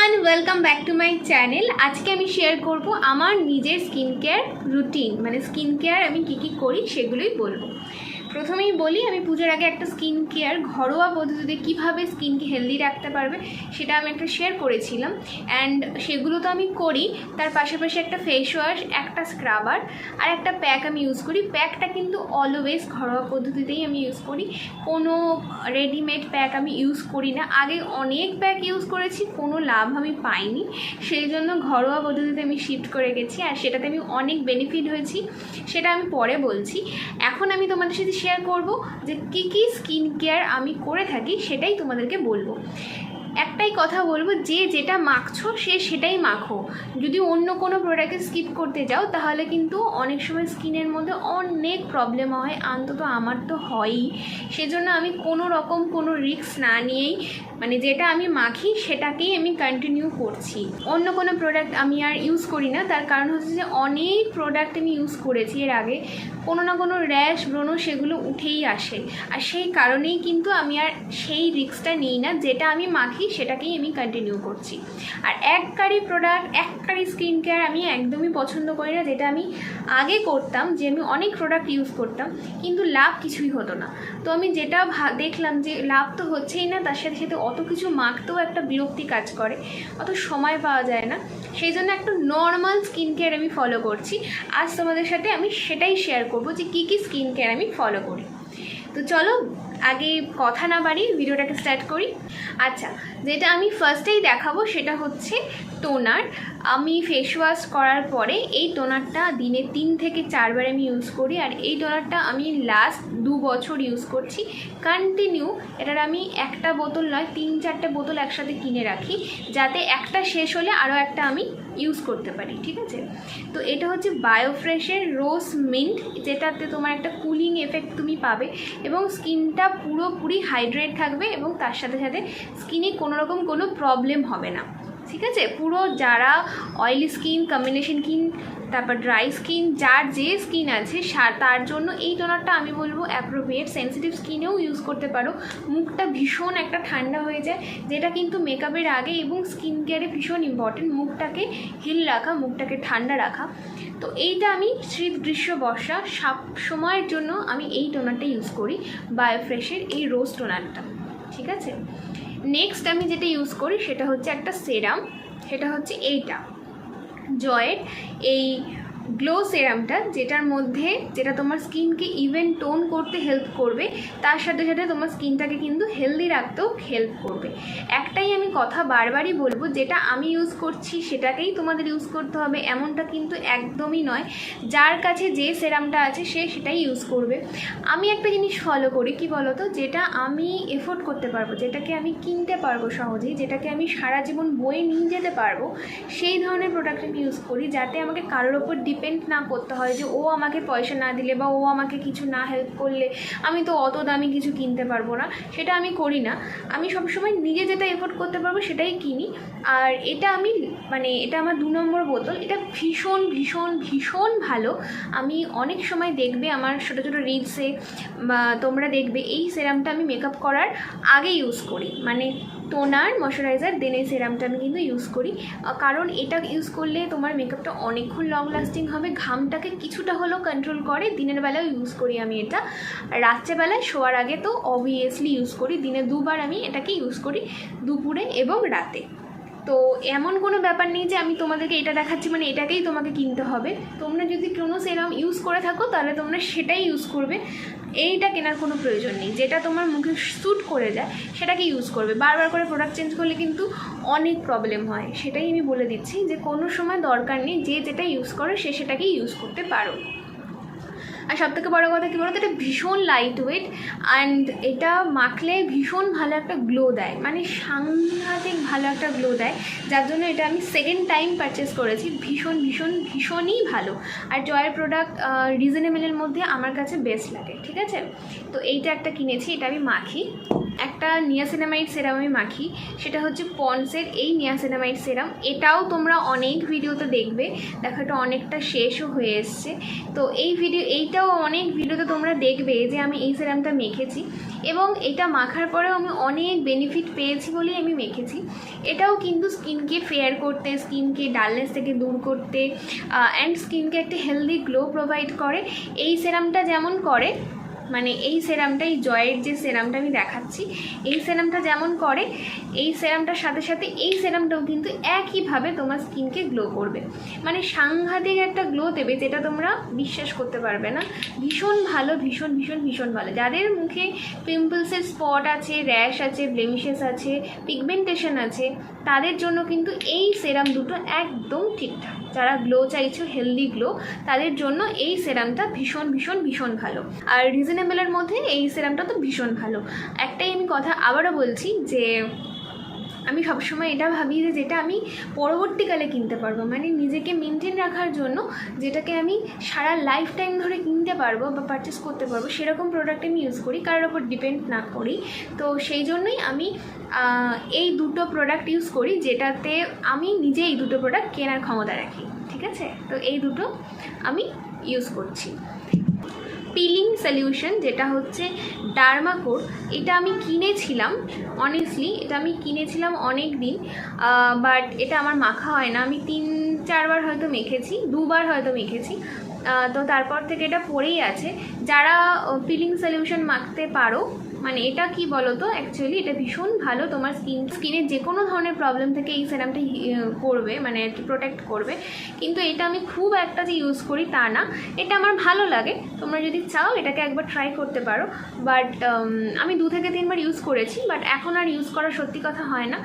Everyone, welcome back to my channel. আজকে আমি share করব আমার নিজের স্কিন কেয়ার রুটিন, মানে স্কিন কেয়ার আমি কী কী করি সেগুলোই বলবো। প্রথমেই বলি, আমি পুজোর আগে একটা স্কিন কেয়ার ঘরোয়া পদ্ধতিতে কীভাবে স্কিনকে হেলদি রাখতে পারবে সেটা আমি একটা শেয়ার করেছিলাম, অ্যান্ড সেগুলো তো আমি করি। তার পাশাপাশি একটা ফেস ওয়াশ, একটা স্ক্রাবার আর একটা প্যাক আমি ইউজ করি। প্যাকটা কিন্তু অলওয়েজ ঘরোয়া পদ্ধতিতেই আমি ইউজ করি, কোনো রেডিমেড প্যাক আমি ইউজ করি না। আগে অনেক প্যাক ইউজ করেছি, কোনো লাভ আমি পাইনি, সেই জন্য ঘরোয়া পদ্ধতিতে আমি শিফট করে গেছি, আর সেটাতে আমি অনেক বেনিফিট হয়েছি, সেটা আমি পরে বলছি। এখন আমি তোমাদের সাথে শেয়ার করব যে কী কী স্কিন কেয়ার আমি করে থাকি, সেটাই তোমাদেরকে বলবো। একটাই কথা বলবো, যে যেটা মাখছো সে সেটাই মাখো। যদি অন্য কোনো প্রোডাক্টে স্কিপ করতে যাও তাহলে কিন্তু অনেক সময় স্কিনের মধ্যে অনেক প্রবলেম হয়, অন্তত আমার তো হয়ই। সেজন্য আমি কোনো রকম কোনো রিস্ক না নিয়েই, মানে যেটা আমি মাখি সেটাকেই আমি কন্টিনিউ করছি। অন্য কোনো প্রোডাক্ট আমি আর ইউজ করি না। তার কারণ হচ্ছে যে অনেক প্রোডাক্ট আমি ইউজ করেছি এর আগে, কোনো না কোনো র্যাশ ব্রণ সেগুলো উঠেই আসে, আর সেই কারণেই কিন্তু আমি আর সেই রিস্কটা নিই না। যেটা আমি মাখি সেটাকেই আমি কন্টিনিউ করছি। আর এককারি প্রোডাক্ট, এককারি স্কিন কেয়ার আমি একদমই পছন্দ করি না। যেটা আমি আগে করতাম, যে আমি অনেক প্রোডাক্ট ইউজ করতাম কিন্তু লাভ কিছুই হতো না। তো আমি যেটা দেখলাম যে লাভ তো হচ্ছেই না, তার সাথে সাথে অত কিছু মাখতেও একটা বিরক্তি কাজ করে, অত সময় পাওয়া যায় না। সেই জন্য একটা নর্মাল স্কিন কেয়ার আমি ফলো করছি। আজ তোমাদের সাথে আমি সেটাই শেয়ার করবো যে কী কী স্কিন কেয়ার আমি ফলো করি। তো চলো আগে কথা না বাড়ি ভিডিওটাকে স্টার্ট করি। আচ্ছা, যেটা আমি ফার্স্টেই দেখাবো সেটা হচ্ছে টোনার। আমি ফেস ওয়াশ করার পরে এই টোনারটা দিনে 3 থেকে 4 বার আমি ইউজ করি, আর এই টোনারটা আমি লাস্ট 2 বছর ইউজ করছি কন্টিনিউ। এটার আমি একটা বোতল নয় 3-4টে বোতল একসাথে কিনে রাখি, যাতে একটা শেষ হলে আরও একটা আমি ইউজ করতে পারি, ঠিক আছে। তো এটা হচ্ছে বায়োফ্রেশের রোজ মিন্ট, যেটাতে তোমার একটা কুলিং এফেক্ট তুমি পাবে এবং স্কিনটা পুরোপুরি হাইড্রেট থাকবে, এবং তার সাথে সাথে স্কিনে কোনো রকম কোনো প্রবলেম হবে না, ঠিক আছে। পুরো যারা অয়েলি স্কিন, কম্বিনেশন স্কিন, তারপর ড্রাই স্কিন, যার যে স্কিন আছে তার জন্য এই টোনারটা আমি বলবো অ্যাপ্রোপ্রিয়েট। সেন্সিটিভ স্কিনেও ইউজ করতে পারো। মুখটা ভীষণ একটা ঠান্ডা হয়ে যায়, যেটা কিন্তু মেকআপের আগে এবং স্কিন কেয়ারে ভীষণ ইম্পর্টেন্ট, মুখটাকে হিল রাখা, মুখটাকে ঠান্ডা রাখা। তো এইটা আমি শীত, গ্রীষ্ম, বর্ষা সব সময়ের জন্য আমি এই টোনারটা ইউজ করি, বায়োফ্রেশের এই রোজ টোনারটা, ঠিক আছে। নেক্সট আমি যেটা ইউজ করি সেটা হচ্ছে একটা সেরাম, সেটা হচ্ছে এইটা জয়ের এই গ্লো সেরামটা, যেটার মধ্যে যেটা তোমার স্কিনকে ইভেন টোন করতে হেল্প করবে, তার সাথে সাথে তোমার স্কিনটাকে কিন্তু হেলদি রাখতেও হেল্প করবে। একটাই আমি কথা বারবারই বলবো, যেটা আমি ইউজ করছি সেটাকেই তোমাদের ইউজ করতে হবে এমনটা কিন্তু একদমই নয়। যার কাছে যে সেরামটা আছে সে সেটাই ইউজ করবে। আমি একটা জিনিস ফলো করি, কি বলো তো, যেটা আমি এফোর্ড করতে পারবো, যেটাকে আমি কিনতে পারবো সহজেই, যেটাকে আমি সারা জীবন বয়ে নিয়ে যেতে পারবো, সেই ধরনের প্রোডাক্ট আমি ইউজ করি, যাতে আমাকে কারোর ওপর ডিপেন্ড না করতে হয় যে ও আমাকে পয়সা না দিলে বা ও আমাকে কিছু না হেল্প করলে আমি তো অত দামি কিছু কিনতে পারবো না। সেটা আমি করি না। আমি সবসময় নিজে যেটা এফোর্ড করতে পারবো সেটাই কিনি। আর এটা আমি এটা আমার 2 নম্বর বোতল। এটা ভীষণ ভীষণ ভীষণ ভালো। আমি অনেক সময় দেখবে আমার ছোটো ছোটো রিলসে তোমরা দেখবে এই সেরামটা আমি মেকআপ করার আগে ইউজ করি, টোনার, ময়শ্চারাইজার, দেন এই সেরামটা আমি কিন্তু ইউজ করি। কারণ এটা ইউজ করলে তোমার মেকআপটা অনেকক্ষণ লং লাস্টিং হবে, ঘামটাকে কিছুটা হলেও কন্ট্রোল করে। দিনের বেলাও ইউজ করি আমি এটা, রাত্রেবেলায় শোয়ার আগে তো অবভিয়াসলি ইউজ করি। দিনে 2 বার আমি এটাকে ইউজ করি, দুপুরে এবং রাতে। তো এমন কোনো ব্যাপার নেই যে আমি তোমাদেরকে এটা দেখাচ্ছি এটাকেই তোমাকে কিনতে হবে। তোমরা যদি কোনো সেরাম ইউজ করে থাকো তাহলে তোমরা সেটাই ইউজ করবে, এইটা কেনার কোনো প্রয়োজন নেই। যেটা তোমার মুখে স্যুট করে যায় সেটাকে ইউজ করবে। বারবার করে প্রোডাক্ট চেঞ্জ করলে কিন্তু অনেক প্রবলেম হয়। সেটাই আমি বলে দিচ্ছি যে কোনো সময় দরকার নেই, যে যেটা ইউজ করে সে সেটাকেই ইউজ করতে পারো। আর সবথেকে বড়ো কথা কী বলতো, এটা ভীষণ লাইট ওয়েট, অ্যান্ড এটা মাখলে ভীষণ ভালো একটা গ্লো দেয়, সাংঘাতিক ভালো একটা গ্লো দেয়, যার জন্য এটা আমি সেকেন্ড টাইম পারচেস করেছি। ভীষণ ভীষণ ভীষণই ভালো। আর জয়ের প্রোডাক্ট রিজনেবলের মধ্যে আমার কাছে বেস্ট লাগে, ঠিক আছে। তো এইটা একটা কিনেছি, এটা আমি মাখি। একটা নিয়াসিনামাইড সেরাম আমি মাখি, সেটা হচ্ছে পন্ডসের এই নিয়াসিনামাইড সেরাম। এটাও তোমরা অনেক ভিডিওতে দেখবে, দেখো এটা অনেকটা শেষও হয়ে এসছে। তো এইটাও এটাও অনেক ভিডিওতে তোমরা দেখবে যে আমি এই সিরামটা মেখেছি এবং এটা মাখার পরেও আমি অনেক বেনিফিট পেয়েছি বলেই আমি মেখেছি। এটাও কিন্তু স্কিনকে ফেয়ার করতে, স্কিনকে ডালনেস থেকে দূর করতে অ্যান্ড স্কিনকে একটা হেলদি গ্লো প্রোভাইড করে। এই সিরামটা যেমন করে, মানে এই সিরামটা, এই জয়ের যে সিরামটা আমি দেখাচ্ছি, এই সিরামটা যেমন করে, এই সিরামটার সাথে সাথে এই সিরামটাও কিন্তু একইভাবে তোমার স্কিনকে গ্লো করবে, মানে সাংঘাতিক একটা গ্লো দেবে যেটা তোমরা বিশ্বাস করতে পারবে না। ভীষণ ভালো, ভীষণ ভীষণ ভীষণ ভালো। যাদের মুখে পিম্পলসের স্পট আছে, র্যাশ আছে, ব্লেমিশেস আছে, পিগমেন্টেশন আছে, তাদের জন্য কিন্তু এই সেরাম দুটো একদম ঠিকঠাক। যারা গ্লো চাইছো, হেলদি গ্লো, তাদের জন্য এই সেরামটা ভীষণ ভীষণ ভীষণ ভালো। আর রিজনেবলের মধ্যে এই সেরামটা তো ভীষণ ভালো। একটাই আমি কথা আবারও বলছি যে আমি সবসময় এটা ভাবি যে যেটা আমি পরবর্তীকালে কিনতে পারবো, মানে নিজেকে মেনটেন রাখার জন্য যেটাকে আমি সারা লাইফ টাইম ধরে কিনতে পারবো বা পারচেস করতে পারবো, সেরকম প্রোডাক্ট আমি ইউজ করি, কারোর ওপর ডিপেন্ড না করি। তো সেই জন্যই আমি এই দুটো প্রোডাক্ট ইউজ করি, যেটাতে আমি নিজে এই দুটো প্রোডাক্ট কেনার ক্ষমতা রাখি। ঠিক আছে, তো এই দুটো আমি ইউজ করছি। পিলিং সলিউশন, যেটা হচ্ছে ডার্মাকোর, এটা আমি কিনেছিলাম, অনেস্টলি এটা আমি কিনেছিলাম অনেক দিন, বাট এটা আমার মাখা হয় না। আমি 3-4 বার হয়তো মেখেছি, 2 বার হয়তো মেখেছি, তো তারপর থেকে এটা পড়েই আছে। যারা পিলিং সলিউশন মাখতে পারো, মানে এটা কি বলো তো, অ্যাকচুয়ালি এটা ভীষণ ভালো তোমার স্কিনের যে কোনো ধরনের প্রবলেম থেকে এই সেরামটা করবে, মানে আর কি প্রোটেক্ট করবে। কিন্তু এটা আমি খুব একটা যে ইউজ করি তা না, এটা আমার ভালো লাগে। তোমরা যদি চাও এটাকে একবার ট্রাই করতে পারো, বাট আমি 2 থেকে 3 বার ইউজ করেছি, বাট এখন আর ইউজ করা সত্যি কথা হয় না।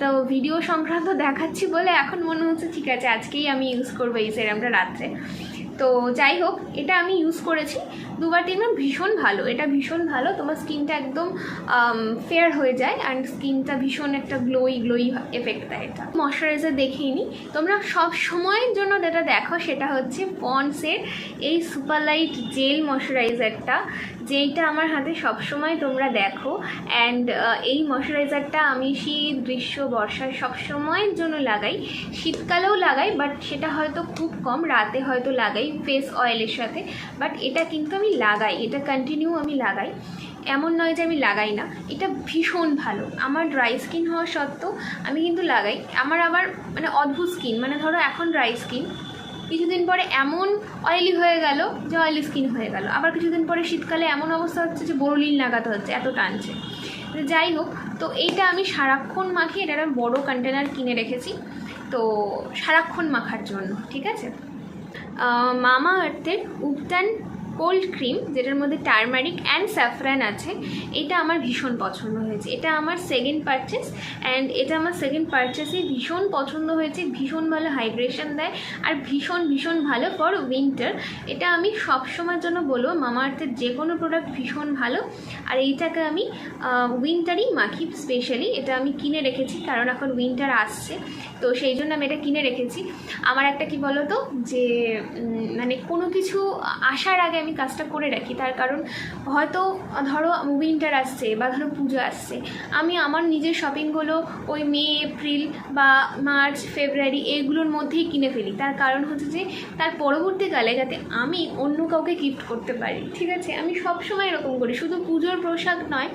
তো ভিডিও সংক্রান্ত দেখাচ্ছি বলে এখন মনে হচ্ছে ঠিক আছে আজকেই আমি ইউজ করবো এই সেরামটা রাত্রে। তো যাই হোক, এটা আমি ইউজ করেছি 2-3 বার, ভীষণ ভালো, এটা ভীষণ ভালো। তোমার স্কিনটা একদম ফেয়ার হয়ে যায় অ্যান্ড স্কিনটা ভীষণ একটা গ্লোই এফেক্ট দেয়। এটা ময়শ্চারাইজার দেখিয়ে নিই, তোমরা সব সময়ের জন্য যেটা দেখো সেটা হচ্ছে পন্ডসের এই সুপার লাইট জেল ময়শ্চারাইজারটা, যেইটা আমার হাতে সবসময় তোমরা দেখো। অ্যান্ড এই ময়শ্চারাইজারটা আমি শীত, গ্রীষ্ম, বর্ষায় সবসময়ের জন্য লাগাই, শীতকালেও লাগাই, বাট সেটা হয়তো খুব কম, রাতে হয়তো লাগাই ফেস অয়েলের সাথে, বাট এটা কিন্তু আমি লাগাই, এটা কন্টিনিউ আমি লাগাই, এমন নয় যে আমি লাগাই না। এটা ভীষণ ভালো, আমার ড্রাই স্কিন হওয়া সত্ত্বেও আমি কিন্তু লাগাই। আমার আবার মানে অদ্ভুত স্কিন, মানে ধরো এখন ড্রাই স্কিন, কিছুদিন পরে এমন অয়েলি হয়ে গেল যে অয়েলি স্কিন হয়ে গেল, আবার কিছুদিন পরে শীতকালে এমন অবস্থা হচ্ছে যে বোরোলিন লাগাতে হচ্ছে, এত টানছে। যাই হোক, তো এইটা আমি সারাক্ষণ মাখি, এটা একটা বড়ো কন্টেনার কিনে রেখেছি, তো সারাক্ষণ মাখার জন্য। ঠিক আছে, মামা আর্থের উবটান কোল্ড ক্রিম, যেটার মধ্যে টার্মারিক অ্যান্ড স্যাফরান আছে, এটা আমার ভীষণ পছন্দ হয়েছে। এটা আমার সেকেন্ড পারচেস, অ্যান্ড এটা আমার সেকেন্ড পারচেসে ভীষণ পছন্দ হয়েছে। ভীষণ ভালো হাইড্রেশন দেয় আর ভীষণ ভীষণ ভালো ফর উইন্টার। এটা আমি সবসময়ের জন্য বলবো, মামা আর্থের যে কোনো প্রোডাক্ট ভীষণ ভালো। আর এইটাকে আমি উইন্টারই মাখি স্পেশালি, এটা আমি কিনে রেখেছি কারণ এখন উইন্টার আসছে, তো সেই জন্য আমি এটা কিনে রেখেছি। আমার একটা কি বলো তো, যে মানে কোনো কিছু আসার আগে আমি কাজটা করে রাখি, তার কারণ হয়তো ধরো উইন্টার আসছে বা ধরো পুজো আসছে, আমি আমার নিজের শপিংগুলো ওই মে, এপ্রিল বা মার্চ, ফেব্রুয়ারি এইগুলোর মধ্যেই কিনে ফেলি। তার কারণ হচ্ছে যে তার পরবর্তীকালে যাতে আমি অন্য কাউকে গিফট করতে পারি। ঠিক আছে, আমি সবসময় এরকম করি, শুধু পুজোর পোশাক নয়,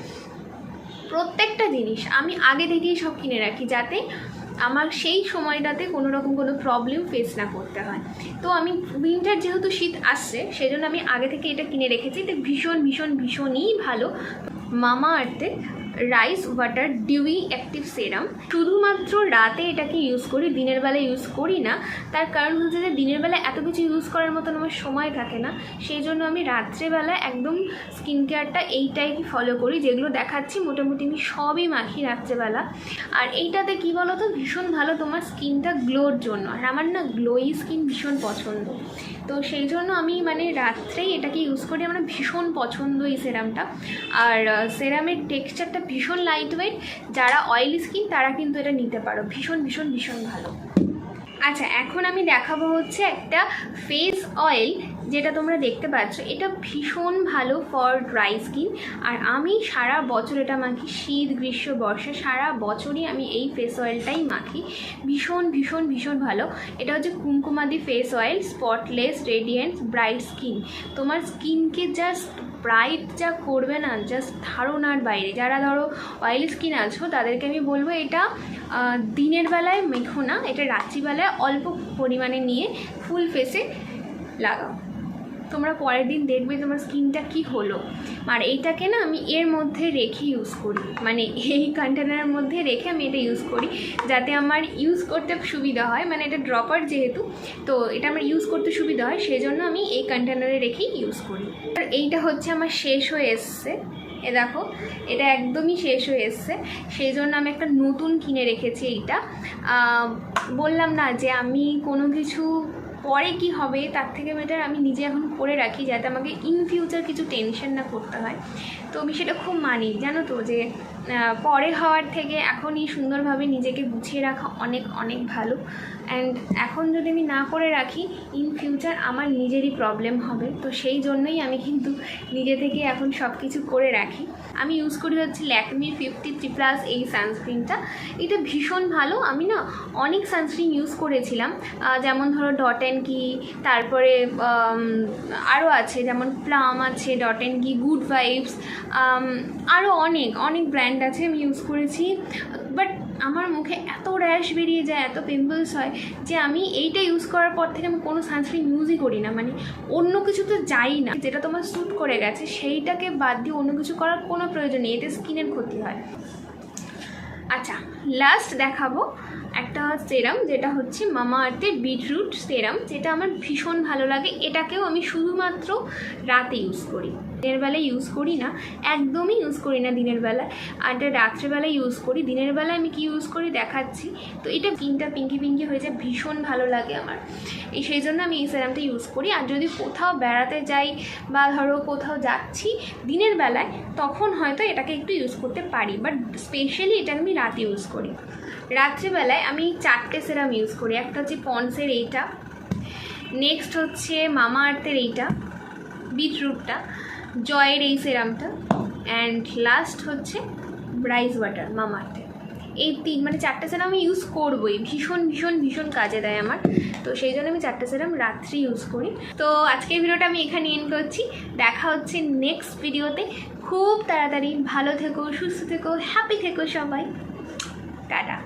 প্রত্যেকটা জিনিস আমি আগে থেকেই সব কিনে রাখি, যাতে আমার সেই সময়টাতে কোনো রকম কোনো প্রবলেম ফেস না করতে হয়। তো আমি উইন্টার যেহেতু শীত আসছে, সেজন্য আমি আগে থেকে এটা কিনে রেখেছি। এটা ভীষণ ভীষণ ভীষণই ভালো। মামা আর্থের রাইস ওয়াটার ডিউই অ্যাক্টিভ সেরাম, শুধুমাত্র রাতে এটাকে ইউজ করি, দিনের বেলা ইউজ করি না। তার কারণ হচ্ছে যে দিনের বেলা এত কিছু ইউজ করার মতন আমার সময় থাকে না, সেই জন্য আমি রাত্রেবেলা একদম স্কিন কেয়ারটা এইটাই ফলো করি, যেগুলো দেখাচ্ছি মোটামুটি আমি সবই মাখি রাত্রেবেলা। আর এইটাতে কী বলো তো, ভীষণ ভালো তোমার স্কিনটা গ্লোর জন্য, আর আমার না গ্লোই স্কিন ভীষণ পছন্দ, তো সেই জন্য আমি মানে রাত্রেই এটাকে ইউজ করি। আমার ভীষণ পছন্দ এই সেরামটা। আর সেরামের টেক্সচারটা ভীষণ লাইট ওয়েট, যারা অয়েলি স্কিন তারা কিন্তু এটা নিতে পারো, ভীষণ ভীষণ ভীষণ ভালো। আচ্ছা, এখন আমি দেখাবো হচ্ছে একটা ফেস অয়েল, যেটা তোমরা দেখতে পাচ্ছ, এটা ভীষণ ভালো ফর ড্রাই স্কিন। আর আমি সারা বছর এটা মাখি, শীত গ্রীষ্ম বর্ষা সারা বছরই আমি এই ফেস অয়েলটাই মাখি। ভীষণ ভীষণ ভীষণ ভালো। এটা হচ্ছে Kumkumadi face oil, spotless radiant bright skin. তোমার স্কিনকে জাস্ট ব্রাইট যা করবে না, জাস্ট ধারণার বাইরে। যারা ধরো অয়েলি স্কিন আছো তাদেরকে আমি বলবো এটা দিনের বেলায় মেখো না, এটা রাত্রিবেলায় অল্প পরিমাণে নিয়ে ফুল ফেসে লাগাও। তোমরা পরের দিন দেখবে তোমার স্কিনটা কি হলো। আর এইটাকে না আমি এর মধ্যে রেখে ইউজ করি, মানে এই কন্টেনারের মধ্যে রেখে আমি এটা ইউজ করি যাতে আমার ইউজ করতে সুবিধা হয়। মানে এটা ড্রপার যেহেতু, তো এটা আমার ইউজ করতে সুবিধা হয়, সেই জন্য আমি এই কন্টেনারে রেখেই ইউজ করি। আর এইটা হচ্ছে আমার শেষ হয়ে এসছে, এ দেখো এটা একদমই শেষ হয়ে এসছে, সেই জন্য আমি একটা নতুন কিনে রেখেছি। এইটা বললাম না যে আমি কোনো কিছু পরে কি হবে তার থেকে বেটার আমি নিজে এখন করে রাখি, যাতে আমাকে ইন ফিউচার কিছু টেনশন না করতে হয়। তো আমি সেটা খুব মানি, জানো তো, যে পরে হওয়ার থেকে এখনই সুন্দরভাবে নিজেকে গুছিয়ে রাখা অনেক অনেক ভালো। অ্যান্ড এখন যদি আমি না করে রাখি ইন ফিউচার আমার নিজেরই প্রবলেম হবে। তো সেই জন্যই আমি কিন্তু নিজে থেকে এখন সব কিছু করে রাখি। আমি ইউজ করি হচ্ছে ল্যাকমির 53+ এই সানস্ক্রিনটা। এটা ভীষণ ভালো। আমি না অনেক সানস্ক্রিন ইউজ করেছিলাম, যেমন ধরো ডট অ্যান্ড কি, তারপরে আরও আছে যেমন প্লাম আছে, ডট অ্যান্ড কি, গুড ভাইবস, আরও অনেক অনেক ব্র্যান্ড আছে আমি ইউজ করেছি। বাট আমার মুখে এত র্যাশ বেরিয়ে যায়, এত পিম্পলস হয় যে আমি এইটা ইউজ করার পর থেকে আমি কোনো সানস্ক্রিন ইউজই করি না। মানে অন্য কিছু তো যাই না, যেটা তোমার স্যুট করে গেছে সেইটাকে বাদ দিয়ে অন্য কিছু করার কোনো প্রয়োজন নেই, এতে স্কিনের ক্ষতি হয়। আচ্ছা, লাস্ট দেখাবো একটা সেরাম, যেটা হচ্ছে মামা আর্থের বিটরুট সেরাম, যেটা আমার ভীষণ ভালো লাগে। এটাকেও আমি শুধুমাত্র রাতে ইউজ করি, দিনের বেলায় ইউজ করি না, একদমই ইউজ করি না দিনের বেলায়। আর এটা রাত্রেবেলায় ইউজ করি। দিনের বেলায় আমি কি ইউজ করি দেখাচ্ছি। তো এটা স্কিনটা পিঙ্কি পিঙ্কি হয়ে যায়, ভীষণ ভালো লাগে আমার, সেই জন্য আমি এই সেরামটা ইউজ করি। আর যদি কোথাও বেড়াতে যাই বা ধরো কোথাও যাচ্ছি দিনের বেলায়, তখন হয়তো এটাকে একটু ইউজ করতে পারি, বাট স্পেশালি এটা আমি রাতে ইউজ করি। রাত্রিবেলায় আমি 4টে সেরাম ইউজ করি। একটা হচ্ছে পন্ডসের এইটা, নেক্সট হচ্ছে মামা আর্থের এইটা বিটরুটটা, জয়ের এই সেরামটা, অ্যান্ড লাস্ট হচ্ছে রাইস ওয়াটার মামা আর্থের। এই মানে 4টে সেরাম আমি ইউজ করবোই, ভীষণ ভীষণ ভীষণ কাজে দেয় আমার। তো সেই জন্য আমি 4টে সেরাম রাত্রি ইউজ করি। তো আজকের ভিডিওটা আমি এখানে এন্ড করছি। দেখা হচ্ছে নেক্সট ভিডিওতে খুব তাড়াতাড়ি। ভালো থেকো, সুস্থ থেকো, হ্যাপি থেকো সবাই। টাটা।